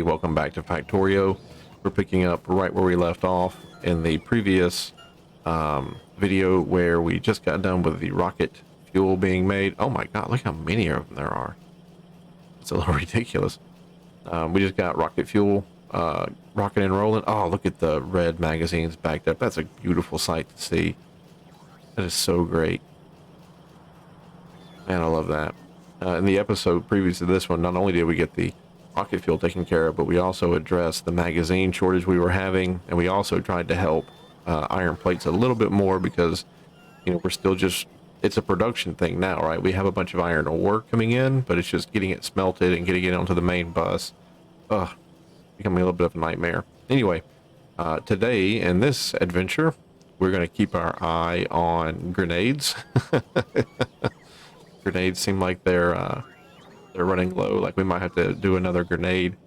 everybody, welcome back to Factorio. We're picking up right where we left off in the previous video where we just got done with the rocket fuel being made. Oh my god, look how many of them there are. It's a little ridiculous. We just got rocket fuel rocket and rolling. Oh, look at the red magazines backed up. That's a beautiful sight to see. That is so great. Man, I love that. In the episode previous to this one, not only did we get the rocket fuel taken care of, but we also addressed the magazine shortage we were having, and we also tried to help iron plates a little bit more because, you know, we're still just, it's a production thing now, right? We have a bunch of iron ore coming in, but it's just getting it smelted and getting it onto the main bus. Becoming a little bit of a nightmare. Anyway, today in this adventure, we're going to keep our eye on grenades. Grenades seem like they're running low. Like we might have to do another grenade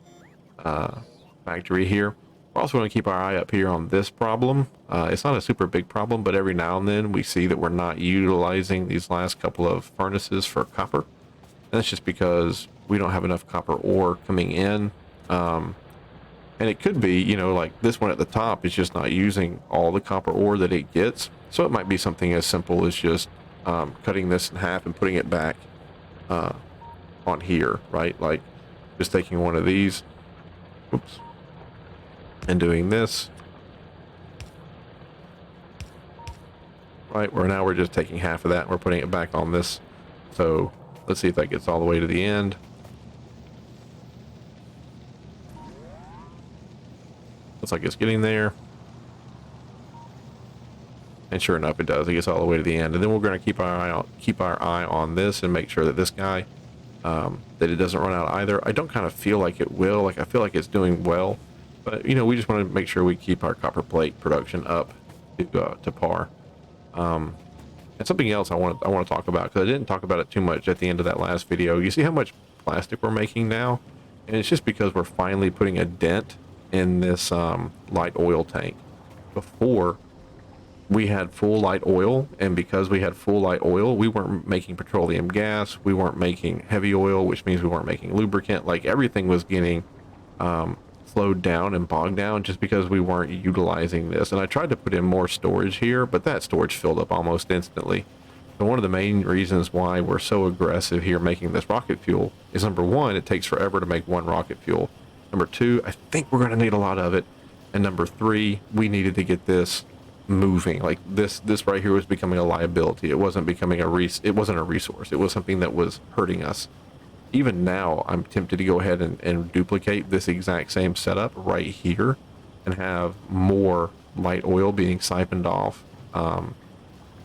factory here. We're also going to keep our eye up here on this problem. It's not a super big problem, but every now and then we see that we're not utilizing these last couple of furnaces for copper. And that's just because we don't have enough copper ore coming in. And it could be, you know, like this one at the top is just not using all the copper ore that it gets. So it might be something as simple as just cutting this in half and putting it back on here, right? Like just taking one of these, oops, and doing this, right? Where now we're just taking half of that and we're putting it back on this. So let's see if that gets all the way to the end. Looks like it's getting there. And sure enough, it does. It gets all the way to the end. And then we're going to keep our eye on this and make sure that this guy, that it doesn't run out either. I don't kind of feel like it will. Like I feel like it's doing well, but you know, we just want to make sure we keep our copper plate production up to par. And something else I want to talk about, because I didn't talk about it too much at the end of that last video. You see how much plastic we're making now, and it's just because we're finally putting a dent in this light oil tank. Before, we had full light oil, and because we had full light oil, we weren't making petroleum gas, we weren't making heavy oil, which means we weren't making lubricant. Like everything was getting slowed down and bogged down just because we weren't utilizing this. And I tried to put in more storage here, but that storage filled up almost instantly. So one of the main reasons why we're so aggressive here making this rocket fuel is, number one, it takes forever to make one rocket fuel. Number two, I think we're going to need a lot of it. And number three, we needed to get this moving. Like this right here was becoming a liability. It wasn't becoming it wasn't a resource. It was something that was hurting us. Even now, I'm tempted to go ahead and duplicate this exact same setup right here and have more light oil being siphoned off.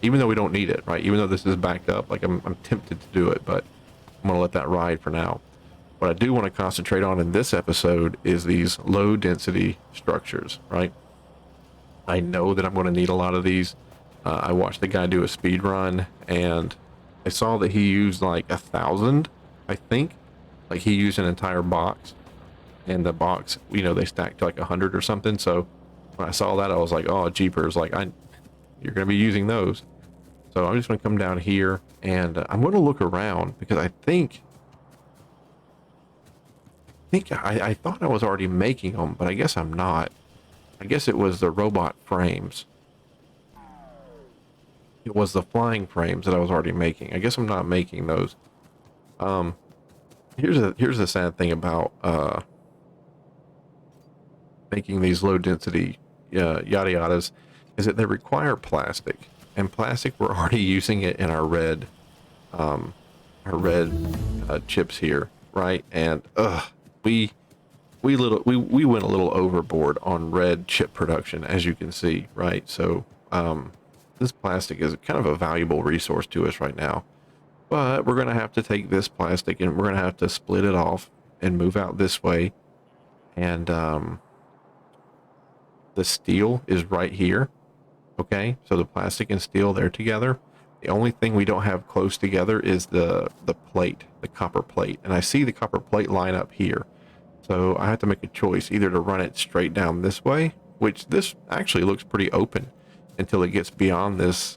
Even though we don't need it, right? Even though this is backed up, like I'm tempted to do it, but I'm gonna let that ride for now. What I do want to concentrate on in this episode is these low density structures, right? I know that I'm going to need a lot of these. I watched the guy do a speed run, and I saw that he used like 1,000, I think. Like he used an entire box, and the box, you know, they stacked to like 100 or something. So when I saw that, I was like, oh, jeepers, like you're going to be using those. So I'm just going to come down here, and I'm going to look around because I thought I was already making them, but I guess I'm not. I guess it was the robot frames. It was the flying frames that I was already making. I guess I'm not making those. Here's the sad thing about making these low density yada yadas is that they require plastic, and plastic, we're already using it in our red chips here, right? And we went a little overboard on red chip production, as you can see, right? So this plastic is kind of a valuable resource to us right now, but we're going to have to take this plastic and we're going to have to split it off and move out this way. And the steel is right here. Okay, so the plastic and steel, they're together. The only thing we don't have close together is the plate, the copper plate. And I see the copper plate line up here. So I have to make a choice, either to run it straight down this way, which this actually looks pretty open until it gets beyond this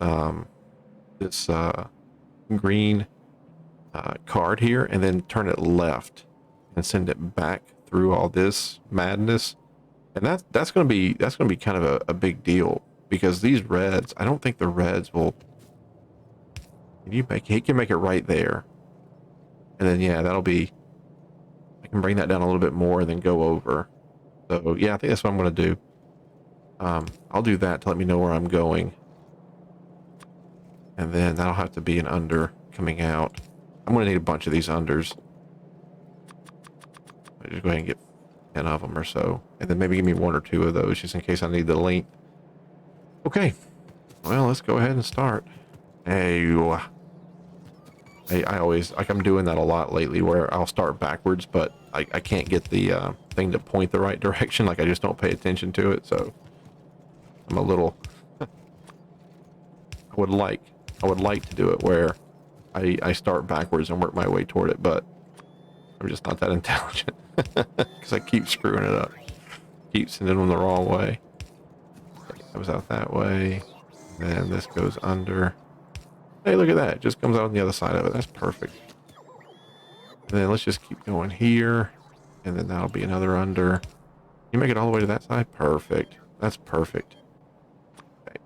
green card here, and then turn it left and send it back through all this madness. And that's gonna be kind of a big deal, because these reds, I don't think the reds will. He can make it right there, and then yeah, that'll be. I can bring that down a little bit more and then go over. So yeah, I think that's what I'm gonna do. I'll do that to let me know where I'm going, and then that'll have to be an under coming out. I'm gonna need a bunch of these unders. I'll just go ahead and get 10 of them or so, and then maybe give me 1 or 2 of those just in case I need the length. Okay, well, let's go ahead and start. Hey, I always, like, I'm doing that a lot lately where I'll start backwards, but I can't get the thing to point the right direction. Like, I just don't pay attention to it, so I'm a little. I would like to do it where I start backwards and work my way toward it, but I'm just not that intelligent because I keep screwing it up, keep sending them the wrong way. That was out that way, then this goes under. Hey, look at that, it just comes out on the other side of it. That's perfect. And then let's just keep going here, and then that'll be another under. You make it all the way to that side. Perfect. That's perfect. Okay.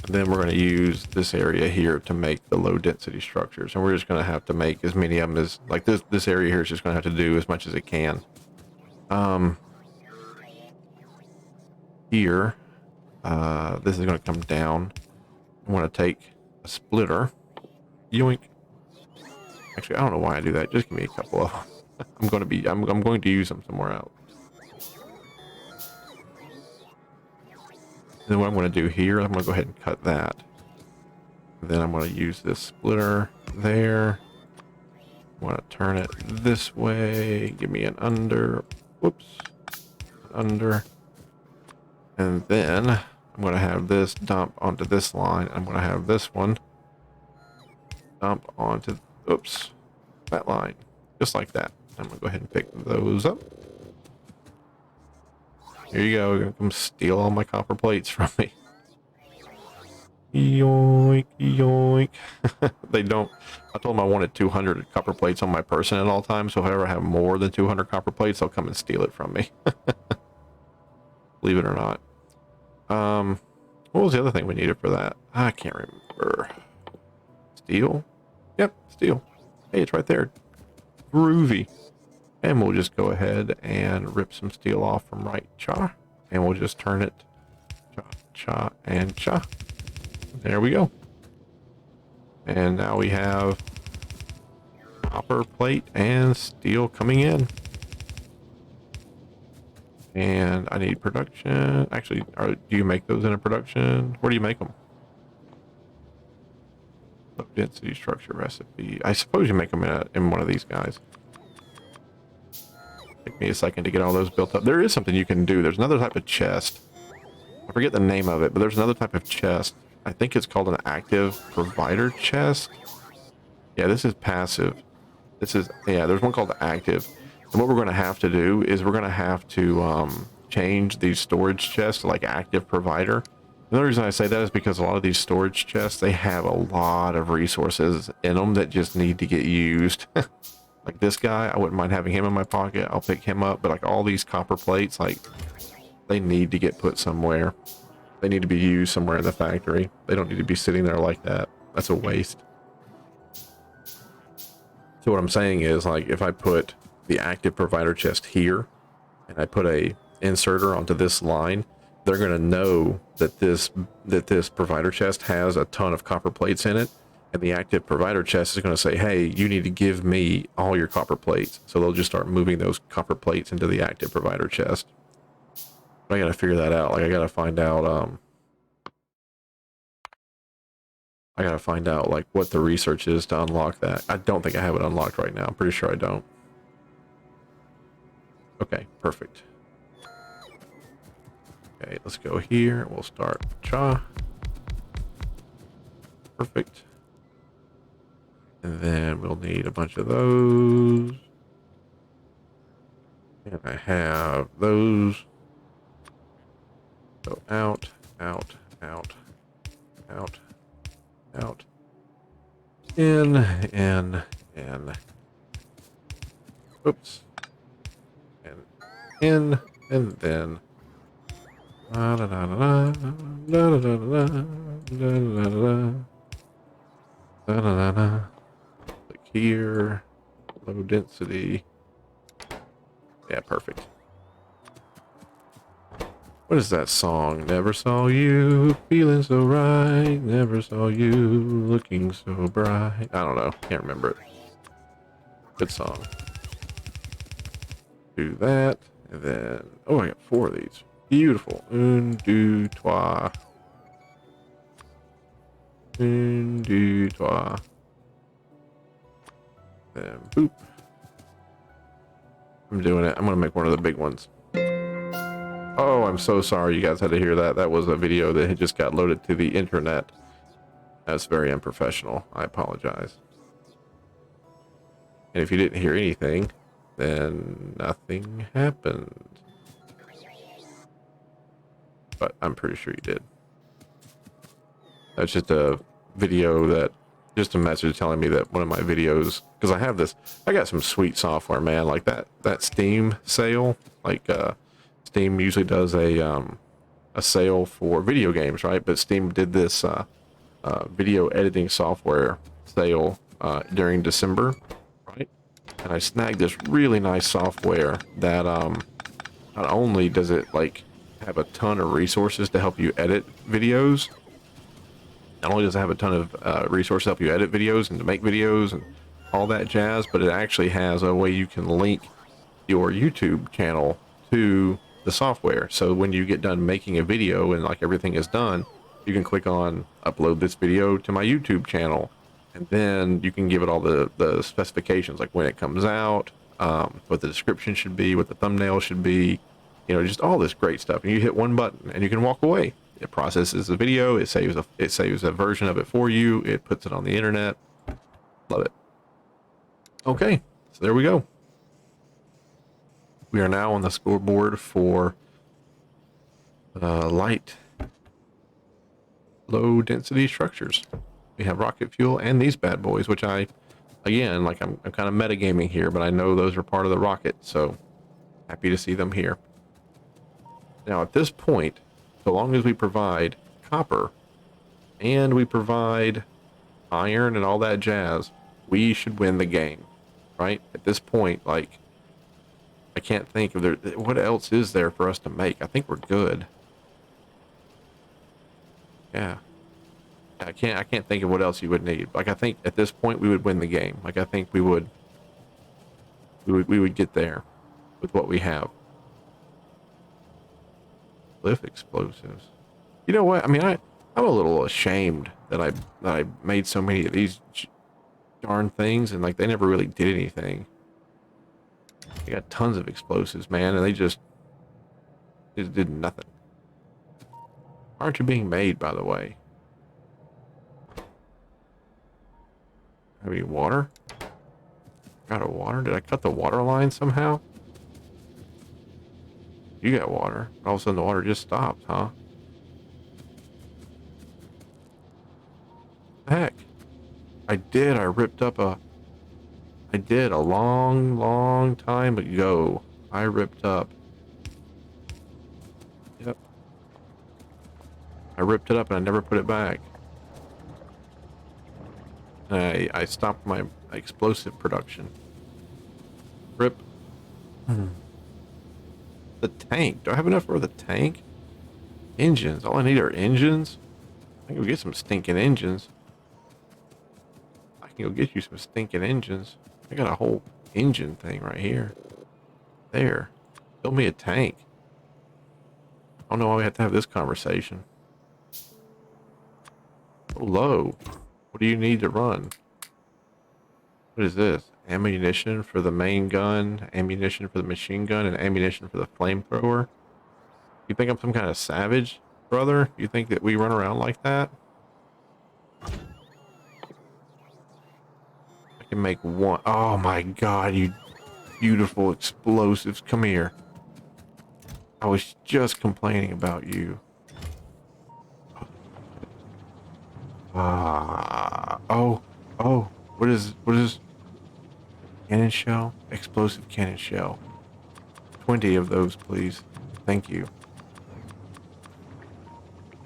And then we're going to use this area here to make the low density structures, and we're just going to have to make as many of them as, like, this area here is just going to have to do as much as it can. Here, this is going to come down. I want to take a splitter. Yoink. Actually, I don't know why I do that. Just give me a couple of them. I'm going to use them somewhere else. Then what I'm going to do here, I'm going to go ahead and cut that. And then I'm going to use this splitter there. I want to turn it this way. Give me an under. Whoops. An under. And then I'm going to have this dump onto this line. I'm going to have this one dump onto, oops, that line. Just like that. I'm going to go ahead and pick those up. Here you go. You're going to come steal all my copper plates from me. Yoink, yoink. They don't. I told them I wanted 200 copper plates on my person at all times, so if I ever have more than 200 copper plates, they'll come and steal it from me. Believe it or not. What was the other thing we needed for that? I can't remember. Steel? Yep, steel. Hey, it's right there. Groovy. And we'll just go ahead and rip some steel off from right cha. And we'll just turn it cha, cha, and cha. There we go. And now we have copper plate and steel coming in. And I need production. Actually, do you make those in a production? Where do you make them? Low density structure recipe. I suppose you make them in one of these guys. Take me a second to get all those built up. There is something you can do. There's another type of chest. I forget the name of it, but there's another type of chest. I think it's called an active provider chest. Yeah, this is passive. This is, yeah, there's one called active. And what we're going to have to do is we're going to have to change these storage chests to like active provider. The only reason I say that is because a lot of these storage chests, they have a lot of resources in them that just need to get used. Like this guy, I wouldn't mind having him in my pocket. I'll pick him up. But like all these copper plates, like they need to get put somewhere. They need to be used somewhere in the factory. They don't need to be sitting there like that. That's a waste. So what I'm saying is, like, if I put the active provider chest here and I put a inserter onto this line, they're going to know that this provider chest has a ton of copper plates in it, and the active provider chest is going to say, hey, you need to give me all your copper plates. So they'll just start moving those copper plates into the active provider chest. But I got to figure that out. Like, I got to find out like what the research is to unlock that. I don't think I have it unlocked right now. I'm pretty sure I don't. Okay, perfect. Okay, let's go here. We'll start cha. Perfect. And then we'll need a bunch of those. And I have those. So out, out, out, out, out. in, in, oops, and in, and then, da, da, da, da, da, da, da, da, da, da, da, da, da. Click here, low density. Yeah, perfect. What is that song? Never saw you feeling so right. Never saw you looking so bright. I don't know. Can't remember it. Good song. Do that. And then, oh, I got 4 of these. Beautiful. Un, deux, trois. Un, deux, trois. Then, boop. I'm doing it. I'm going to make one of the big ones. Oh, I'm so sorry you guys had to hear that. That was a video that had just got loaded to the internet. That's very unprofessional. I apologize. And if you didn't hear anything, then nothing happened. But I'm pretty sure you did. That's just a video that, just a message telling me that one of my videos, because I have this, I got some sweet software, man, like that Steam sale, like Steam usually does a sale for video games, right? But Steam did this video editing software sale during December, right? And I snagged this really nice software that not only does it like have a ton of resources to help you edit videos, not only does it have a ton of resources to help you edit videos and to make videos and all that jazz, but it actually has a way you can link your YouTube channel to the software. So when you get done making a video and like everything is done, you can click on upload this video to my YouTube channel, and then you can give it all the specifications, like when it comes out, what the description should be, what the thumbnail should be, you know, just all this great stuff. And you hit one button and you can walk away. It processes the video, it saves a version of it for you, it puts it on the internet. Love it. Okay, so there we go. We are now on the scoreboard for light, low density structures. We have rocket fuel and these bad boys, which again, like I'm kind of metagaming here, but I know those are part of the rocket, so happy to see them here. Now at this point, so long as we provide copper and we provide iron and all that jazz, we should win the game, right? At this point, like, I can't think of what else is there for us to make. I think we're good. Yeah. I can't think of what else you would need. Like, I think at this point we would win the game. Like, I think we would get there with what we have. Cliff explosives. You know what? I mean, I'm a little ashamed that I made so many of these darn things, and like they never really did anything. They got tons of explosives, man, and they just did nothing. Aren't you being made, by the way? Have any water? Got a water? Did I cut the water line somehow? You got water. All of a sudden the water just stopped, huh? Heck. I ripped up I did a long time ago. I ripped up. Yep. I ripped it up and I never put it back. I stopped my explosive production. Rip. The tank. Do I have enough for the tank? Engines. All I need are engines. I can go get some stinking engines. I can go get you some stinking engines. I got a whole engine thing right here. There. Build me a tank. I don't know why we have to have this conversation. Hello. What do you need to run? What is this? Ammunition for the main gun, ammunition for the machine gun, and ammunition for the flamethrower? You think I'm some kind of savage, brother? You think that we run around like that? I can make one. Oh my god, you beautiful explosives. Come here. I was just complaining about you. Oh. What is cannon shell? Explosive cannon shell. 20 of those, please. Thank you.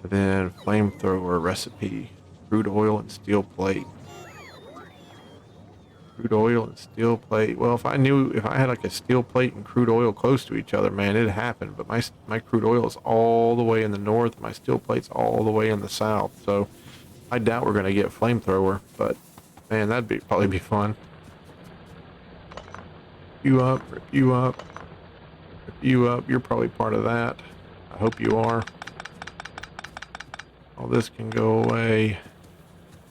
And then flamethrower recipe. Crude oil and steel plate. Crude oil and steel plate. Well, if I had like a steel plate and crude oil close to each other, man, it'd happen. But my crude oil is all the way in the north. My steel plate's all the way in the south. So I doubt we're gonna get flamethrower. But man, probably be fun. You up? Rip you up? Rip you up? You're probably part of that. I hope you are. All this can go away.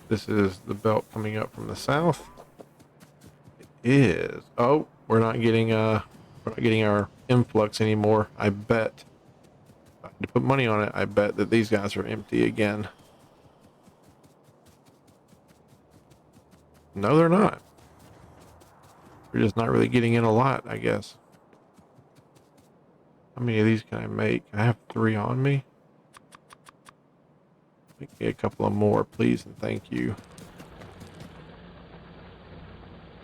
This is the belt coming up from the south. Is we're not getting our influx anymore. I bet if I had to put money on it, I bet that these guys are empty again. No, they're not. We're just not really getting in a lot, I guess. How many of these can I make? I have 3 on me. Make me a couple of more, please, and thank you.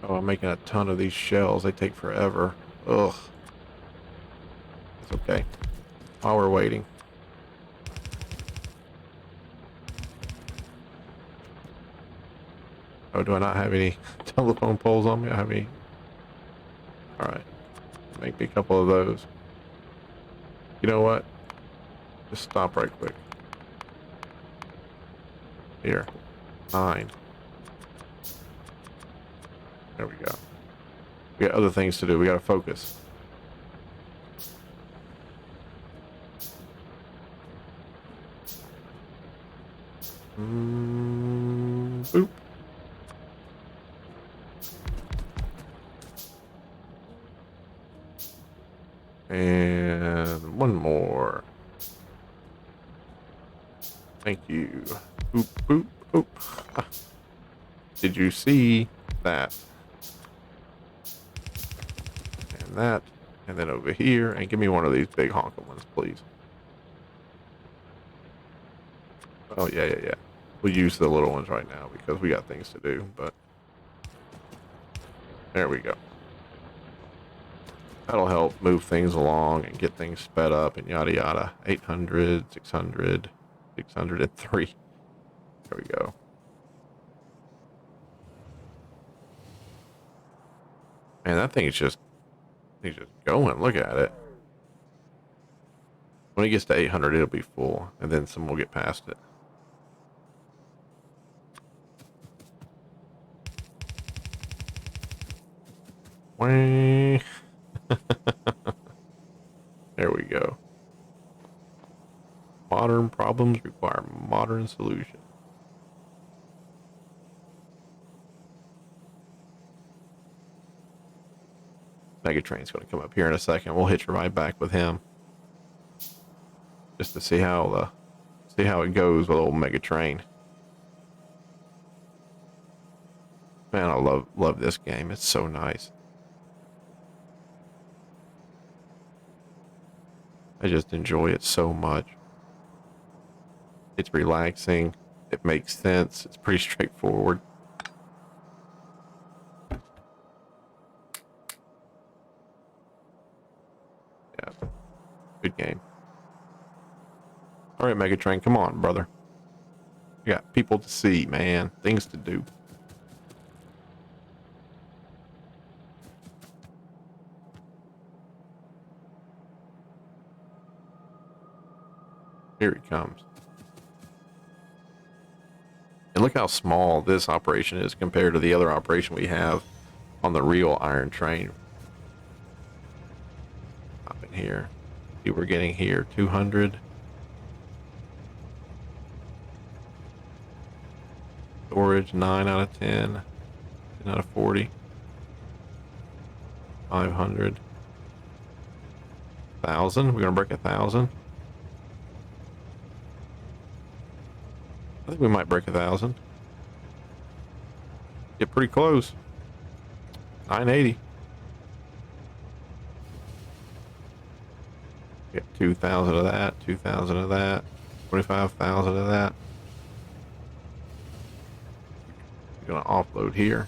Oh, I'm making a ton of these shells. They take forever. Ugh. It's okay. While we're waiting. Oh, do I not have any telephone poles on me? I have any. Alright. Make me a couple of those. You know what? Just stop right quick. Here. 9. There we go. We got other things to do. We gotta focus. Boop. And one more. Thank you. Boop, boop, boop. Ah. Did you see that? And that. And then over here. And give me one of these big honking ones, please. Oh, yeah. We'll use the little ones right now because we got things to do, but there we go. That'll help move things along and get things sped up and yada yada. 800, 600, 603. There we go. Man, that thing's just going. Look at it. When it gets to 800, it'll be full, and then some will get past it. There we go. Modern problems require modern solutions. Megatrain's going to come up here in a second. We'll hitch a ride back with him just to see how it goes with old Megatrain. Man, I love this game. It's so nice. I just enjoy it so much. It's relaxing. It makes sense. It's pretty straightforward. Yeah. Good game. All right, Megatrain, come on, brother. We got people to see, man. Things to do. Here he comes. And look how small this operation is compared to the other operation we have on the real iron train. Up in here. See, we're getting here 200. Storage 9 out of 10. 10 out of 40. 500. 1,000. We're gonna break 1,000. I think we might break 1,000. Get pretty close. 980. Get 2,000 of that. 2,000 of that. 25,000 of that. Gonna offload here.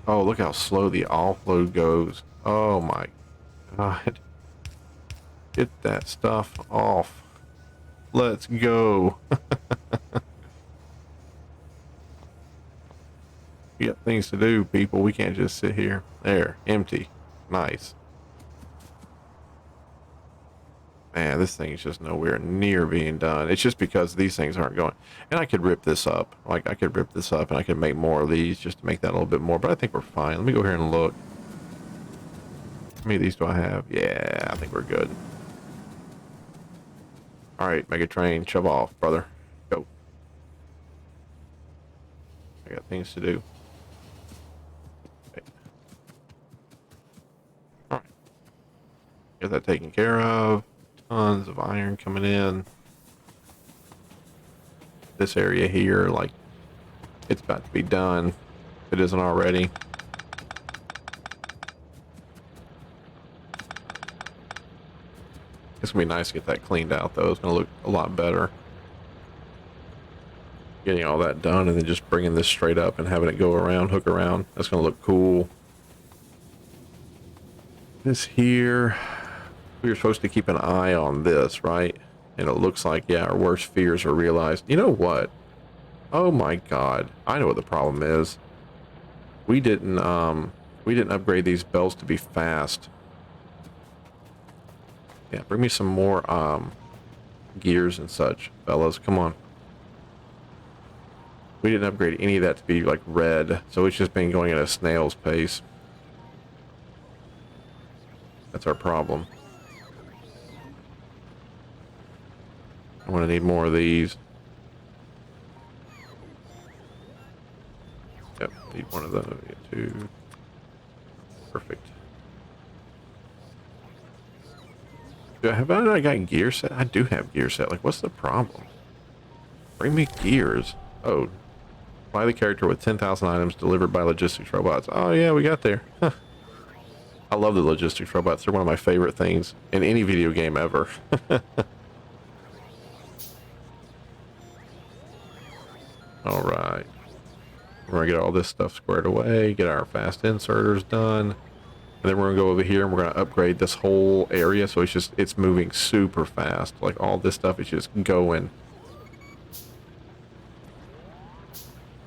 Oh, look how slow the offload goes. Oh my god. Get that stuff off. Let's go. We got things to do, people. We can't just sit here. There, empty. Nice. Man, this thing is just nowhere near being done. It's just because these things aren't going. And I could rip this up. Like, I could rip this up and I could make more of these just to make that a little bit more. But I think we're fine. Let me go here and look. How many of these do I have? Yeah, I think we're good. All right, make a train. Shove off, brother. Go. I got things to do. Okay. All right. Get that taken care of. Tons of iron coming in. This area here, like, it's about to be done. If it isn't already. It's gonna be nice to get that cleaned out, though. It's gonna look a lot better. Getting all that done and then just bringing this straight up and having it go around, hook around. That's gonna look cool. This here, we were supposed to keep an eye on this, right? And it looks like, yeah, our worst fears are realized. You know what? Oh my god. I know what the problem is. We didn't upgrade these bells to be fast. Yeah, bring me some more gears and such, fellas. Come on. We didn't upgrade any of that to be like red, so it's just been going at a snail's pace. That's our problem. I'm gonna need more of these. Yep, need one of those. Get two. Perfect. Have I got gear set? I do have gear set. Like, what's the problem? Bring me gears. Oh. Buy the character with 10,000 items delivered by logistics robots. Oh, yeah, we got there. Huh. I love the logistics robots. They're one of my favorite things in any video game ever. All right. We're going to get all this stuff squared away, get our fast inserters done. And then we're going to go over here and we're going to upgrade this whole area. So it's moving super fast. Like, all this stuff is just going.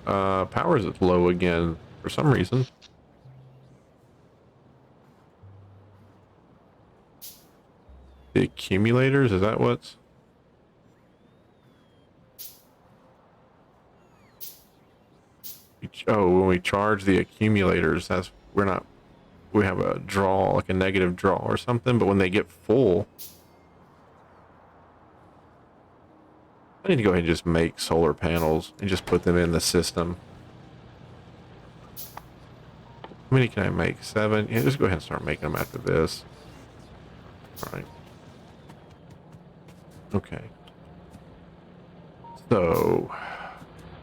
Power is low again for some reason. The accumulators, is that what's? Oh, when we charge the accumulators, we have a draw, like a negative draw or something, but when they get full, I need to go ahead and just make solar panels and just put them in the system. How many can I make? 7? Yeah, just go ahead and start making them after this. All right. Okay. So,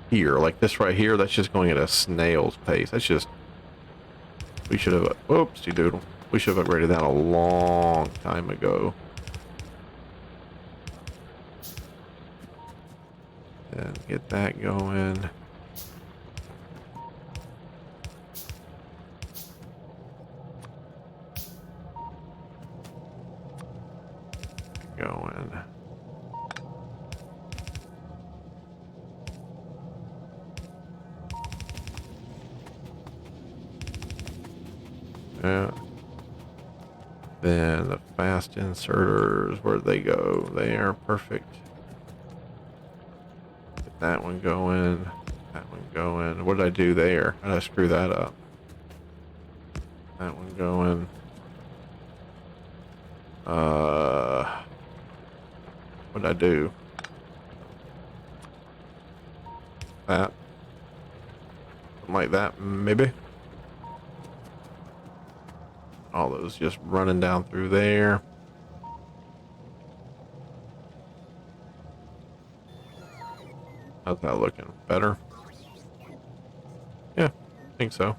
here, like this right here, that's just going at a snail's pace. That's just, we should have, whoopsie doodle. We should have upgraded that a long time ago. And get that going. Going. Yeah. Then the fast inserters, where'd they go? They are perfect. Get that one going. That one going. What did I do there? How did I screw that up? That one going. What did I do? That. Something like that, maybe. All those just running down through there. How's that looking? Better? Yeah, I think so.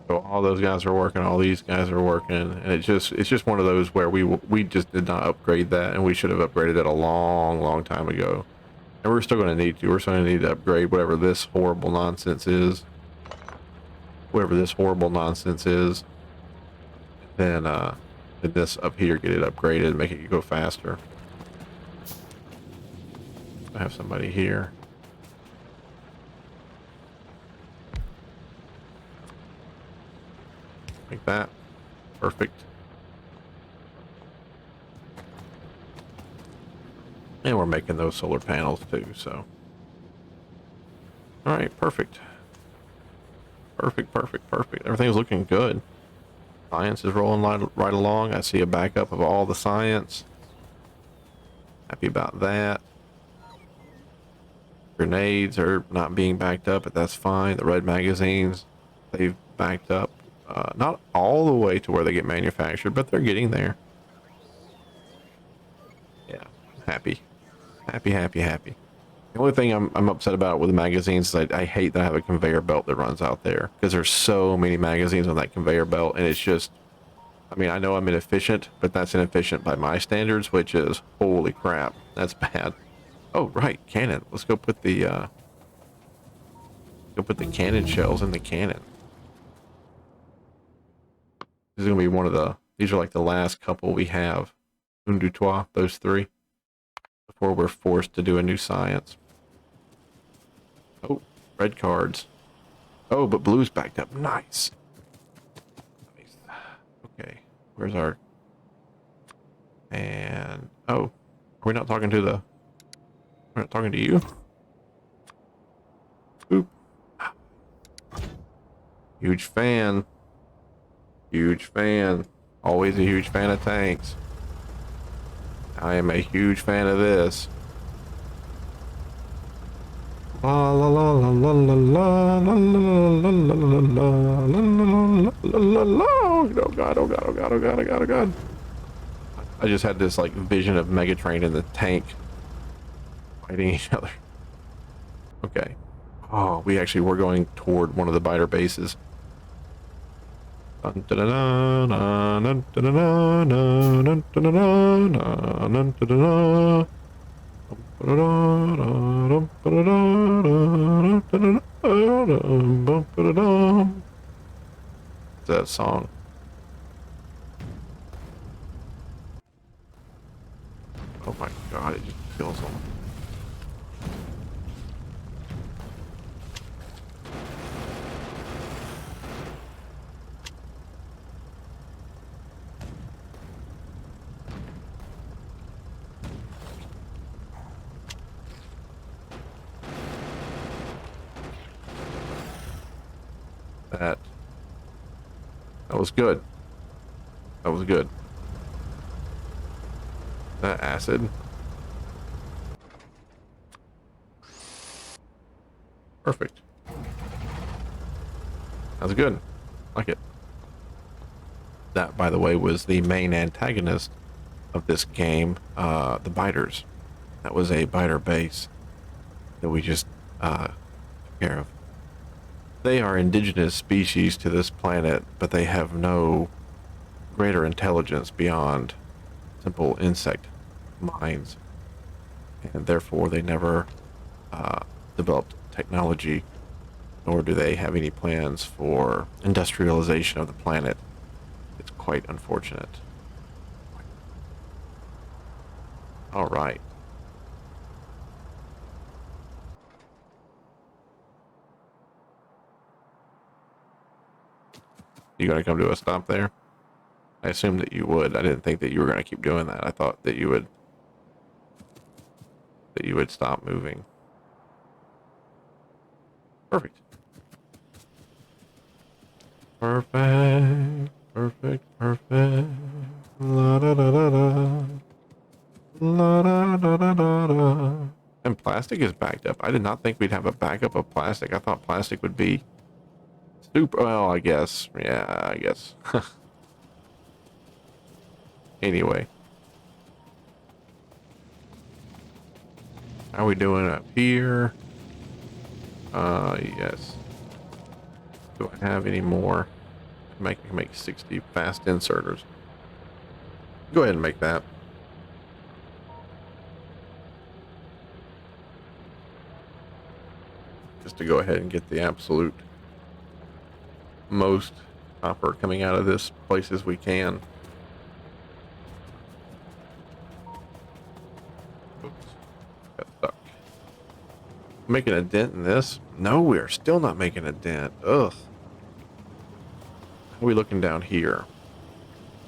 So all those guys are working, all these guys are working, and it's just one of those where we just did not upgrade that, and we should have upgraded it a long time ago. And And we're still going to need to. We're still going to need to upgrade whatever this horrible nonsense is. Whatever this horrible nonsense is. Then this up here, get it upgraded, make it go faster. I have somebody here. Like that. Perfect. And we're making those solar panels too, so. All right, perfect. Perfect, perfect, perfect. Everything's looking good. Science is rolling right along. I see a backup of all the science. Happy about that. Grenades are not being backed up, but that's fine. The red magazines, they've backed up. Not all the way to where they get manufactured, but they're getting there. Yeah, happy. Happy, happy, happy. The only thing I'm upset about with the magazines is I hate that I have a conveyor belt that runs out there, because there's so many magazines on that conveyor belt, and it's just, I mean, I know I'm inefficient, but that's inefficient by my standards, which is, holy crap, that's bad. Oh, right, cannon. Let's go put the cannon shells in the cannon. This is gonna be one of the, these are like the last couple we have. Un, deux, trois, those three. Before we're forced to do a new science. Oh, red cards. Oh, but blue's backed up. Nice. Nice. Okay, where's our... And... Oh, are we not talking to the... We're not talking to you? Oop. Huge fan. Huge fan. Always a huge fan of tanks. I am a huge fan of this. La la la la la la la la la la la la la. Oh god, oh god, oh god, oh god, oh god, oh god. I just had this like vision of Megatrain and the tank fighting each other. Okay. Oh, we actually were going toward one of the biter bases. That song. Oh my god, it just kills them. That was good. That was good. That acid. Perfect. That was good. Like it. That, by the way, was the main antagonist of this game, the biters. That was a biter base that we just took care of. They are indigenous species to this planet, but they have no greater intelligence beyond simple insect minds, and therefore they never developed technology, nor do they have any plans for industrialization of the planet. It's quite unfortunate. All right. You gonna come to a stop there? I assumed that you would. I didn't think that you were gonna keep doing that. I thought that you would stop moving. Perfect. Perfect. Perfect. Perfect. La da da da da. La da da da da da. And plastic is backed up. I did not think we'd have a backup of plastic. I thought plastic would be super. Well, I guess. Yeah, I guess. Anyway. How are we doing up here? Yes. Do I have any more? Make 60 fast inserters. Go ahead and make that. just to go ahead and get the absolute most copper coming out of this place as we can. Oops, got stuck. Making a dent in this? No, we are still not making a dent. Ugh. How are we looking down here?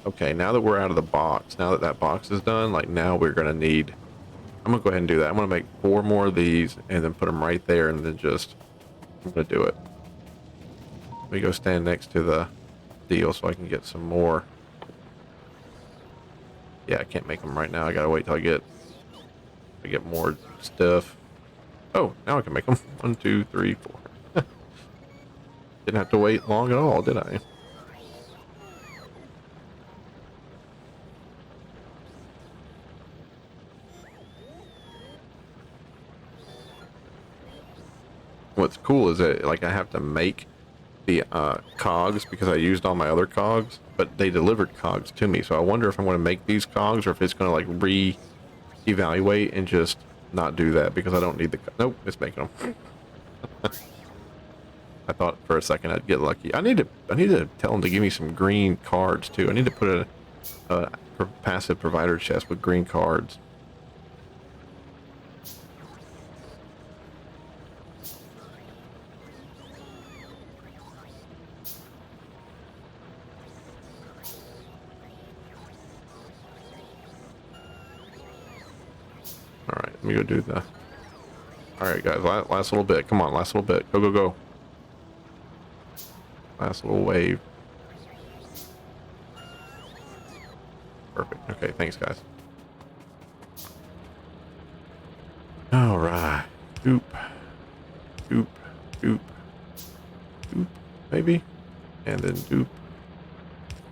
Okay, now that we're out of the box, now that that box is done, like now we're gonna need, I'm gonna go ahead and do that. I'm gonna make 4 more of these and then put them right there and then just, I'm gonna do it. Let me go stand next to the deal so I can get some more. Yeah, I can't make them right now. I gotta wait till I get more stuff. Oh, now I can make them. 1, 2, 3, 4. Didn't have to wait long at all, did I? What's cool is that like I have to make the cogs because I used all my other cogs, but they delivered cogs to me. So I wonder if I'm going to make these cogs or if it's going to like re-evaluate and just not do that because I don't need the. Nope, it's making them. I thought for a second I'd get lucky. I need to tell them to give me some green cards too. I need to put a passive provider chest with green cards. All right, let me go do the. All right, guys, last little bit. Come on, last little bit. Go, go, go. Last little wave. Perfect. Okay, thanks, guys. All right. Doop. Doop. Doop. Doop. Maybe. And then doop.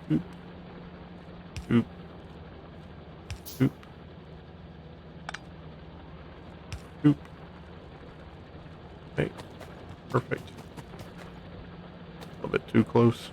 Doop. Doop. Doop. Doop. Okay. Perfect. A little bit too close.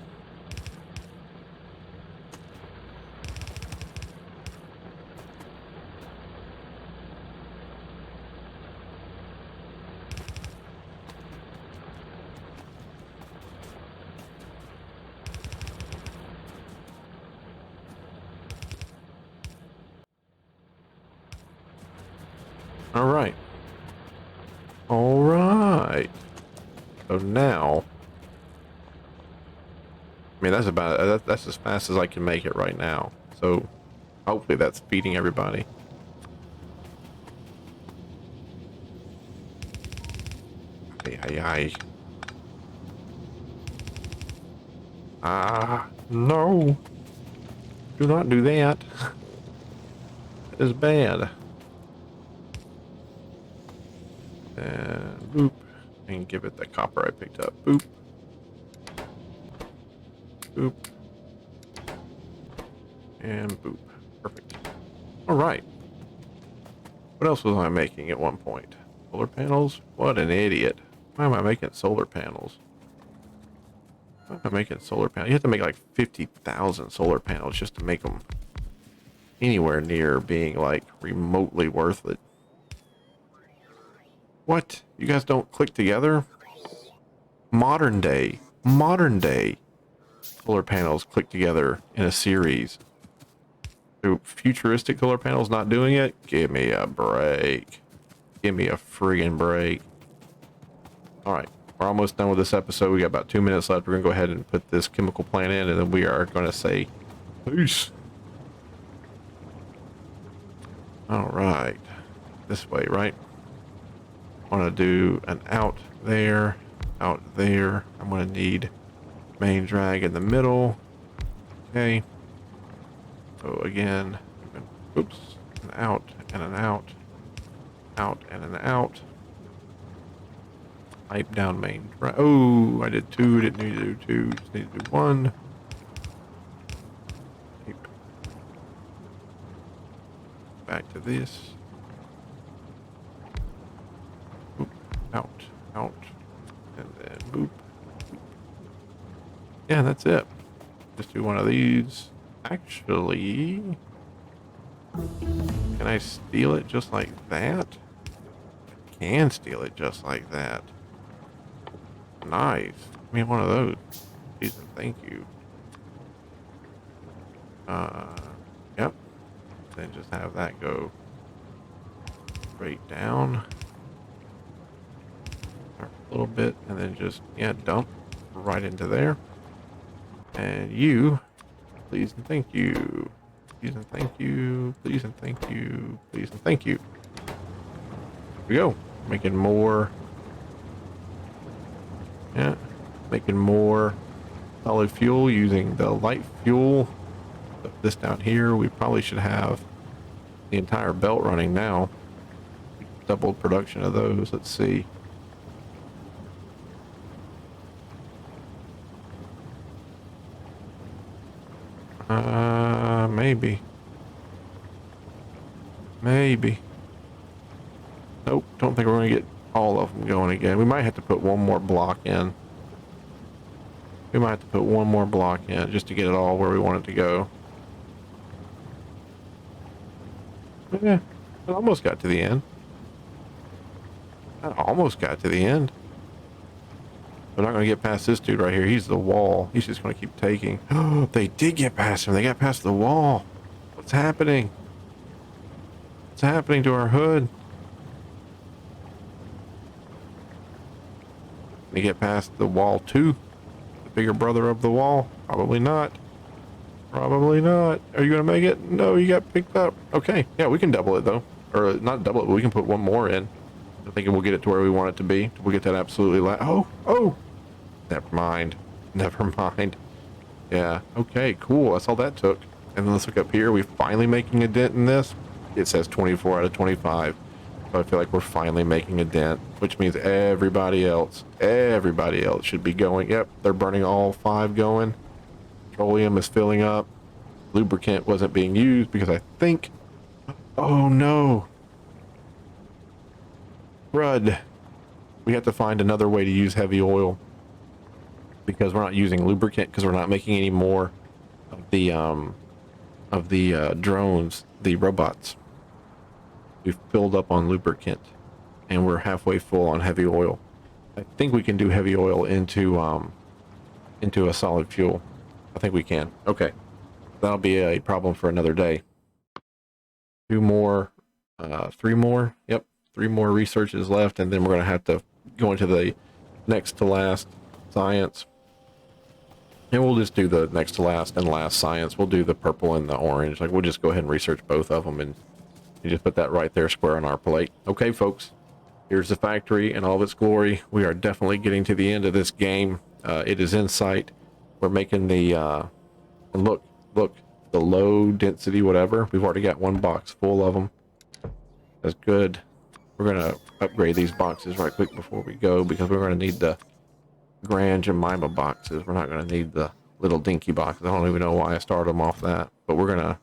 All right. All right. So now, I mean, that's about that's as fast as I can make it right now. So hopefully that's feeding everybody. Ay, ay, ay. Ah, no. Do not do that. That is bad. And boop. And give it the copper I picked up. Boop. Boop. And boop. Perfect. Alright. What else was I making at one point? Solar panels? What an idiot. Why am I making solar panels? Why am I making solar panels? You have to make like 50,000 solar panels just to make them anywhere near being like remotely worth it. What? You guys don't click together? Modern day solar panels click together in a series. So futuristic solar panels not doing it? Give me a break. Give me a friggin' break. Alright, we're almost done with this episode. We got about 2 minutes left. We're gonna go ahead and put this chemical plant in and then we are gonna say peace. Alright. This way, right? I want to do an out there. I'm going to need main drag in the middle. Okay. So again, oops, an out and an out. Out and an out. Pipe down main drag. Oh, I did 2. Didn't need to do 2. Just need to do 1. Pipe. Back to this. Out, and then boop, boop. Yeah, that's it. Just do one of these. Actually, can I steal it just like that? I can steal it just like that. Nice. Give me one of those. Please and thank you. Yep. Then just have that go straight down. A little bit, and then just, yeah, dump right into there. And you, please and thank you. Please and thank you. Please and thank you. Please and thank you. Here we go. Making more. Yeah. Making more solid fuel using the light fuel. Put this down here. We probably should have the entire belt running now. Doubled production of those. Let's see. Maybe. Maybe. Nope, don't think we're going to get all of them going again. We might have to put one more block in. We might have to put one more block in just to get it all where we want it to go. Yeah, it almost got to the end. I almost got to the end. We're not going to get past this dude right here. He's the wall. He's just going to keep taking. Oh, they did get past him. They got past the wall. What's happening? What's happening to our hood? They get past the wall too? The bigger brother of the wall? Probably not. Probably not. Are you going to make it? No, you got picked up. Okay. Yeah, we can double it though. Or not double it, but we can put one more in. I'm thinking we'll get it to where we want it to be. We'll get that absolutely oh! Never mind. Never mind. Yeah. Okay, cool. That's all that took. And then let's look up here. We're finally making a dent in this. It says 24 out of 25. So I feel like we're finally making a dent, which means everybody else should be going. Yep, they're burning all 5 going. Petroleum is filling up. Lubricant wasn't being used because I think... Oh no. Crud. We have to find another way to use heavy oil. Because we're not using lubricant, because we're not making any more of the drones, the robots. We've filled up on lubricant, and we're halfway full on heavy oil. I think we can do heavy oil into a solid fuel. I think we can. Okay, that'll be a problem for another day. 2 more, 3 more. Yep, 3 more researches left, and then we're gonna have to go into the next to last science. And we'll just do the next to last and last science. We'll do the purple and the orange. Like, we'll just go ahead and research both of them, and you just put that right there square on our plate. Okay, folks, here's the factory in all of its glory. We are definitely getting to the end of this game. It is in sight. We're making the, and look, the low density, whatever. We've already got 1 box full of them. That's good. We're going to upgrade these boxes right quick before we go, because we're going to need the Grand Jemima boxes. We're not going to need the little dinky boxes. I don't even know why I started them off that, but we're gonna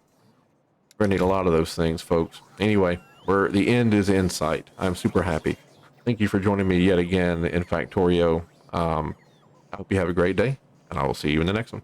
need a lot of those things, folks. Anyway, the end is in sight. I'm super happy. Thank you for joining me yet again in Factorio. I hope you have a great day, and I will see you in the next one.